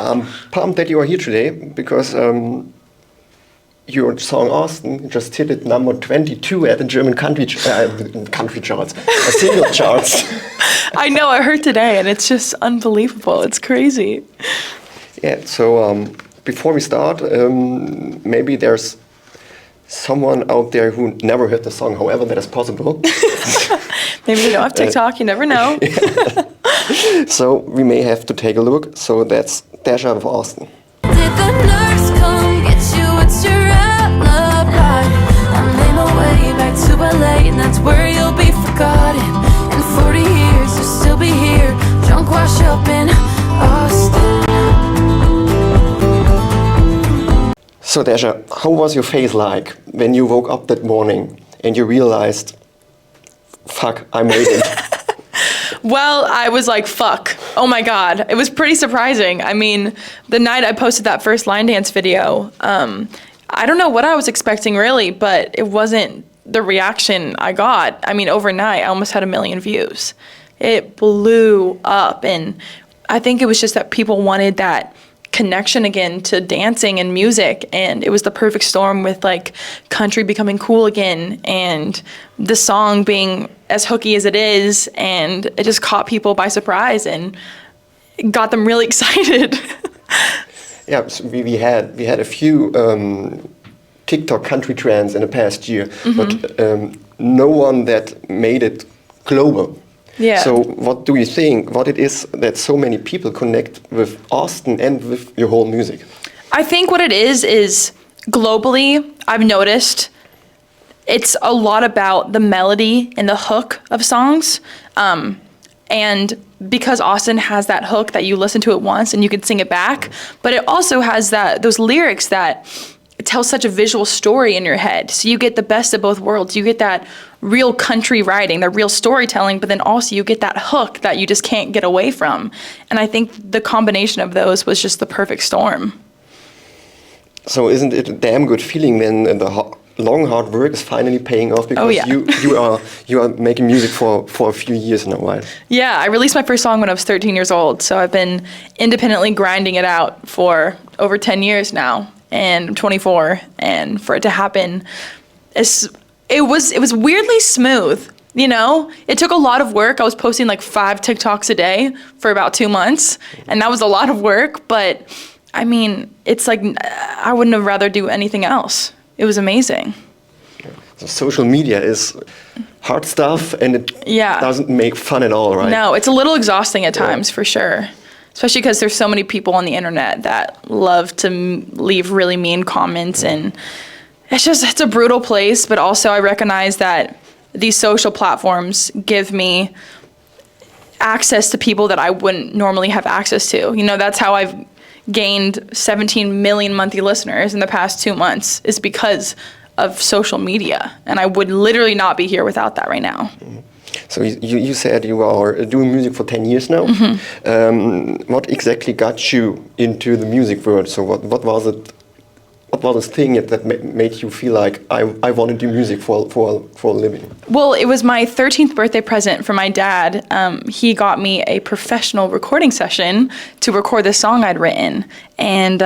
I'm pumped that you are here today because your song Austin just hit it number 22 at the German country charts, single charts. I know, I heard today, and it's just unbelievable. It's crazy. Yeah, so before we start, maybe there's someone out there who never heard the song, however that is possible. Maybe they don't have TikTok, you never know. So we may have to take a look. So that's Dasha of Austin. Did the nurse come get you? It's your alibi. I made my way back to LA, and that's where you'll be forgotten. In 40 years, you'll still be here, drunk, wash up in Austin. So Dasha, how was your face like when you woke up that morning and you realized, fuck, I made it? Well, I was like, fuck. Oh my God. It was pretty surprising. I mean, the night I posted that first line dance video, I don't know what I was expecting really, but it wasn't the reaction I got. I mean, overnight, I almost had 1 million views. It blew up. And I think it was just that people wanted that connection again to dancing and music, and it was the perfect storm with like country becoming cool again and the song being as hooky as it is, and it just caught people by surprise and got them really excited. Yeah, so we had a few TikTok country trends in the past year, but no one that made it global. Yeah. So what do you think, what it is that so many people connect with Austin and with your whole music? I think what it is globally, I've noticed it's a lot about the melody and the hook of songs. And because Austin has that hook that you listen to it once and you can sing it back, but it also has those lyrics that tell such a visual story in your head. So you get the best of both worlds. You get that real country writing, the real storytelling, but then also you get that hook that you just can't get away from. And I think the combination of those was just the perfect storm. So isn't it a damn good feeling when the long hard work is finally paying off? Because you are making music for a few years now, right? Yeah, I released my first song when I was 13 years old. So I've been independently grinding it out for over 10 years now. And I'm 24, and for it to happen, it was weirdly smooth, you know? It took a lot of work. I was posting like 5 TikToks a day for about 2 months, and that was a lot of work, but I mean, it's like I wouldn't have rather do anything else. It was amazing. So social media is hard stuff, and it doesn't make fun at all, right? No, it's a little exhausting at times, for sure. Especially because there's so many people on the internet that love to leave really mean comments, and it's a brutal place. But also I recognize that these social platforms give me access to people that I wouldn't normally have access to. You know, that's how I've gained 17 million monthly listeners in the past 2 months, is because of social media. And I would literally not be here without that right now. Mm-hmm. So you said you are doing music for 10 years now. Mm-hmm. What exactly got you into the music world? So what was it? What was the thing that made you feel like I want to do music for a living? Well, it was my 13th birthday present from my dad. He got me a professional recording session to record this song I'd written. And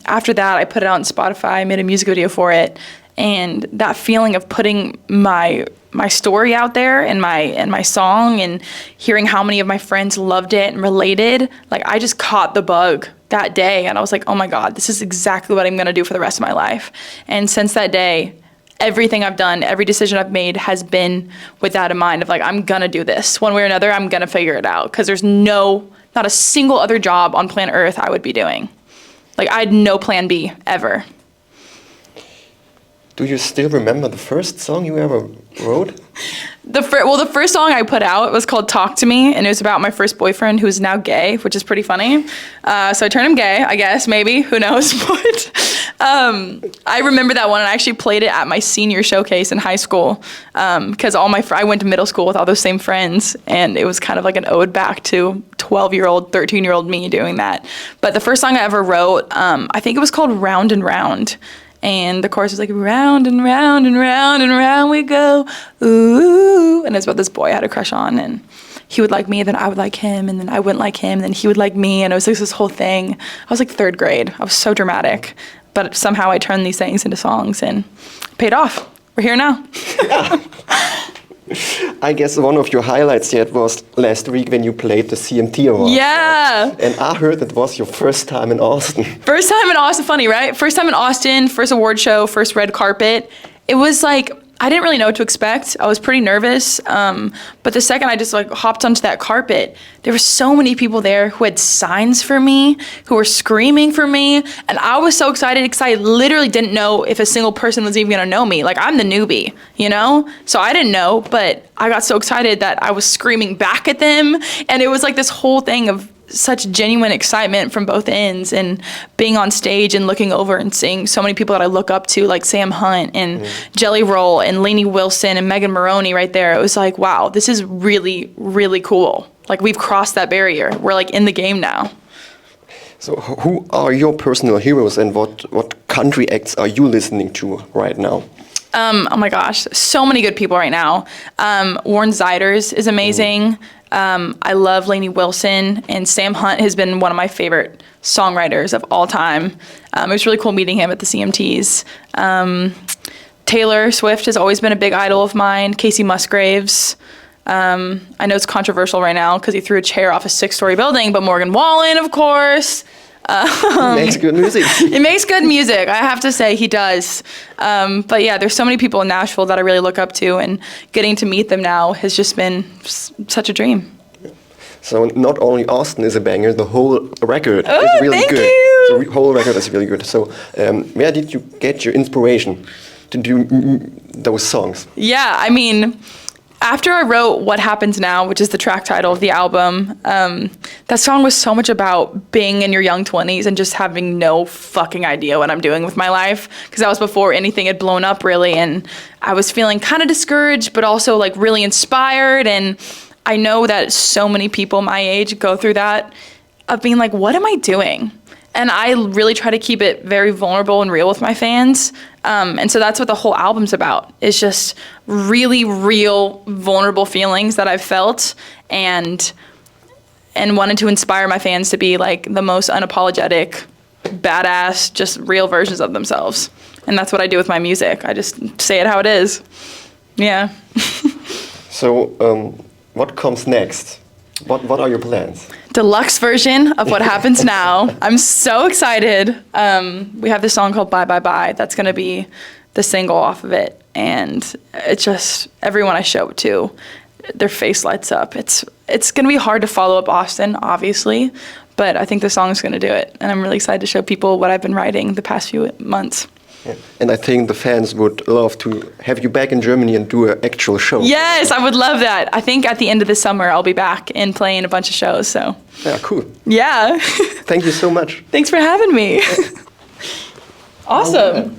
after that, I put it out on Spotify, made a music video for it. And that feeling of putting my story out there and my song, and hearing how many of my friends loved it and related, like I just caught the bug that day, and I was like, oh my God, this is exactly what I'm gonna do for the rest of my life. And since that day, everything I've done, every decision I've made has been with that in mind of like, I'm gonna do this one way or another. I'm gonna figure it out, because there's not a single other job on planet Earth I would be doing. Like I had no plan B ever. Do you still remember the first song you ever wrote? The first song I put out was called Talk to Me, and it was about my first boyfriend, who is now gay, which is pretty funny. So I turned him gay, I guess, maybe, who knows. But I remember that one, and I actually played it at my senior showcase in high school, because I went to middle school with all those same friends, and it was kind of like an ode back to 12-year-old, 13-year-old me doing that. But the first song I ever wrote, I think it was called Round and Round. And the chorus was like, round and round and round and round we go, ooh. And it's about this boy I had a crush on. And he would like me, then I would like him, and then I wouldn't like him, then he would like me, and it was like this whole thing. I was like 3rd grade. I was so dramatic, but somehow I turned these things into songs and it paid off. We're here now. I guess one of your highlights yet was last week when you played the CMT Awards. Yeah. Right? And I heard it was your first time in Austin. First time in Austin, funny, right? First time in Austin, first award show, first red carpet. It was like, I didn't really know what to expect. I was pretty nervous. But the second I just like hopped onto that carpet, there were so many people there who had signs for me, who were screaming for me. And I was so excited because I literally didn't know if a single person was even gonna know me. Like, I'm the newbie, you know? So I didn't know, but I got so excited that I was screaming back at them. And it was like this whole thing of such genuine excitement from both ends, and being on stage and looking over and seeing so many people that I look up to, like Sam Hunt and Jelly Roll and Lainey Wilson and Megan Maroney right there. It was like, wow, this is really, really cool. Like, we've crossed that barrier. We're like in the game now. So who are your personal heroes, and what country acts are you listening to right now? Oh my gosh, so many good people right now. Warren Ziders is amazing. I love Lainey Wilson, and Sam Hunt has been one of my favorite songwriters of all time. It was really cool meeting him at the CMTs. Taylor Swift has always been a big idol of mine. Casey Musgraves. I know it's controversial right now because he threw a chair off a 6-story building, but Morgan Wallen, of course. He makes good music. He makes good music, I have to say, he does. But yeah, there's so many people in Nashville that I really look up to, and getting to meet them now has just been such a dream. So not only Austin is a banger, the whole record is really thank good. you. The whole record is really good. So where did you get your inspiration to do those songs? Yeah, I mean, after I wrote What Happens Now, which is the track title of the album, that song was so much about being in your young 20s and just having no fucking idea what I'm doing with my life, because that was before anything had blown up really, and I was feeling kind of discouraged but also like really inspired. And I know that so many people my age go through that of being like, what am I doing? And I really try to keep it very vulnerable and real with my fans. And so that's what the whole album's about, is just really real, vulnerable feelings that I've felt, and wanted to inspire my fans to be like the most unapologetic, badass, just real versions of themselves. And that's what I do with my music. I just say it how it is. Yeah. So what comes next? What are your plans? Deluxe version of What Happens Now. I'm so excited. We have this song called Bye Bye Bye. That's going to be the single off of it. And it's just, everyone I show it to, their face lights up. It's going to be hard to follow up Austin, obviously, but I think the song's going to do it. And I'm really excited to show people what I've been writing the past few months. Yeah. And I think the fans would love to have you back in Germany and do an actual show. Yes, I would love that. I think at the end of the summer, I'll be back and playing a bunch of shows. So yeah, cool. Yeah. Thank you so much. Thanks for having me. Awesome.